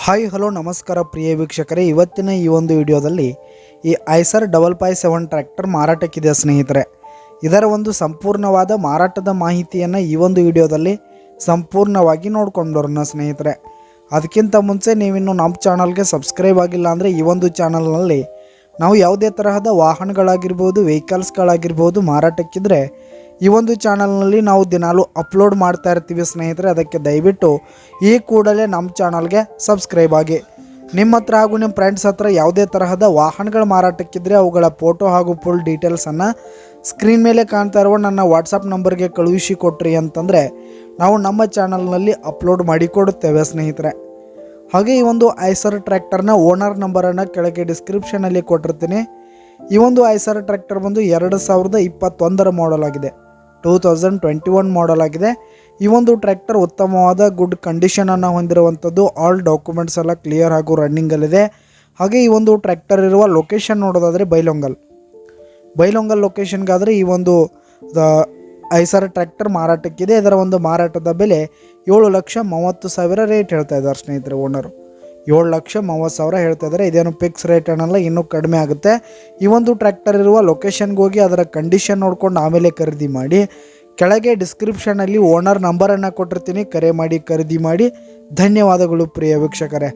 Hi hello ನಮಸ್ಕಾರ ಪ್ರಿಯ ವೀಕ್ಷಕರೇ, ಇವತ್ತಿನ ಈ ಒಂದು ವಿಡಿಯೋದಲ್ಲಿ ಈ ಐಸರ್ 557 ಟ್ರ್ಯಾಕ್ಟರ್ ಮಾರಾಟಕ್ಕಿದೆ ಸ್ನೇಹಿತರೆ. ಇದರ ಒಂದು ಸಂಪೂರ್ಣವಾದ ಮಾರಾಟದ ಮಾಹಿತಿಯನ್ನು ಈ ಒಂದು ವಿಡಿಯೋದಲ್ಲಿ ಸಂಪೂರ್ಣವಾಗಿ ನೋಡ್ಕೊಂಡವ್ರನ್ನ ಸ್ನೇಹಿತರೆ. ಅದಕ್ಕಿಂತ ಮುಂಚೆ ನೀವಿನ್ನು ನಮ್ಮ ಚಾನಲ್ಗೆ ಸಬ್ಸ್ಕ್ರೈಬ್ ಆಗಿಲ್ಲ ಅಂದರೆ ಈ ಒಂದು ಚಾನಲ್ನಲ್ಲಿ ನಾವು ಯಾವುದೇ ತರಹದ ವಾಹನಗಳಾಗಿರ್ಬೋದು, ವೆಹಿಕಲ್ಸ್ಗಳಾಗಿರ್ಬೋದು ಮಾರಾಟಕ್ಕಿದ್ರೆ ಈ ಒಂದು ಚಾನಲ್ನಲ್ಲಿ ನಾವು ದಿನಾಲೂ ಅಪ್ಲೋಡ್ ಮಾಡ್ತಾ ಇರ್ತೀವಿ ಸ್ನೇಹಿತರೆ. ಅದಕ್ಕೆ ದಯವಿಟ್ಟು ಈ ಕೂಡಲೇ ನಮ್ಮ ಚಾನಲ್ಗೆ ಸಬ್ಸ್ಕ್ರೈಬ್ ಆಗಿ. ನಿಮ್ಮ ಹತ್ರ ಹಾಗೂ ನಿಮ್ಮ ಫ್ರೆಂಡ್ಸ್ ಹತ್ರ ಯಾವುದೇ ತರಹದ ವಾಹನಗಳ ಮಾರಾಟಕ್ಕಿದ್ರೆ ಅವುಗಳ ಫೋಟೋ ಹಾಗೂ ಫುಲ್ ಡೀಟೇಲ್ಸನ್ನು ಸ್ಕ್ರೀನ್ ಮೇಲೆ ಕಾಣ್ತಾ ಇರುವ ನನ್ನ ವಾಟ್ಸಪ್ ನಂಬರ್ಗೆ ಕಳುಹಿಸಿ ಕೊಟ್ರಿ ಅಂತಂದರೆ ನಾವು ನಮ್ಮ ಚಾನಲ್ನಲ್ಲಿ ಅಪ್ಲೋಡ್ ಮಾಡಿ ಕೊಡುತ್ತೇವೆ ಸ್ನೇಹಿತರೆ. ಹಾಗೆ ಈ ಒಂದು ಐಸರ್ ಟ್ರ್ಯಾಕ್ಟರ್ನ ಓನರ್ ನಂಬರನ್ನು ಕೆಳಗೆ ಡಿಸ್ಕ್ರಿಪ್ಷನಲ್ಲಿ ಕೊಟ್ಟಿರ್ತೀನಿ. ಈ ಒಂದು ಐಸರ್ ಟ್ರ್ಯಾಕ್ಟರ್ ಬಂದು 2021 ಮಾಡಲ್ ಆಗಿದೆ, 2021 ಮಾಡಲ್ ಆಗಿದೆ. ಈ ಒಂದು ಟ್ರ್ಯಾಕ್ಟರ್ ಉತ್ತಮವಾದ ಗುಡ್ ಕಂಡೀಷನನ್ನು ಹೊಂದಿರುವಂಥದ್ದು. ಆಲ್ ಡಾಕ್ಯುಮೆಂಟ್ಸ್ ಎಲ್ಲ ಕ್ಲಿಯರ್ ಹಾಗೂ ರನ್ನಿಂಗಲ್ಲಿದೆ. ಹಾಗೆ ಈ ಒಂದು ಟ್ರ್ಯಾಕ್ಟರ್ ಇರುವ ಲೊಕೇಶನ್ ನೋಡೋದಾದರೆ ಬೈಲೊಂಗಲ್ ಲೊಕೇಶನ್ಗಾದರೆ ಈ ಒಂದು ಐಸರ್ ಟ್ರ್ಯಾಕ್ಟರ್ ಮಾರಾಟಕ್ಕಿದೆ. ಇದರ ಒಂದು ಮಾರಾಟದ ಬೆಲೆ 7,30,000 ರೇಟ್ ಹೇಳ್ತಾ ಇದ್ದಾರೆ ಸ್ನೇಹಿತರೆ. ಓನರು 7,30,000 ಹೇಳ್ತಾ ಇದ್ದಾರೆ. ಇದೇನು ಫಿಕ್ಸ್ ರೇಟ್ ಅನ್ನಲ್ಲ, ಇನ್ನೂ ಕಡಿಮೆ ಆಗುತ್ತೆ. ಈ ಒಂದು ಟ್ರ್ಯಾಕ್ಟರ್ ಇರುವ ಲೊಕೇಶನ್ಗೆ ಹೋಗಿ ಅದರ ಕಂಡೀಷನ್ ನೋಡ್ಕೊಂಡು ಆಮೇಲೆ ಖರೀದಿ ಮಾಡಿ. ಕೆಳಗೆ ಡಿಸ್ಕ್ರಿಪ್ಷನಲ್ಲಿ ಓನರ್ ನಂಬರನ್ನು ಕೊಟ್ಟಿರ್ತೀನಿ, ಕರೆ ಮಾಡಿ ಖರೀದಿ ಮಾಡಿ. ಧನ್ಯವಾದಗಳು ಪ್ರಿಯ ವೀಕ್ಷಕರೇ.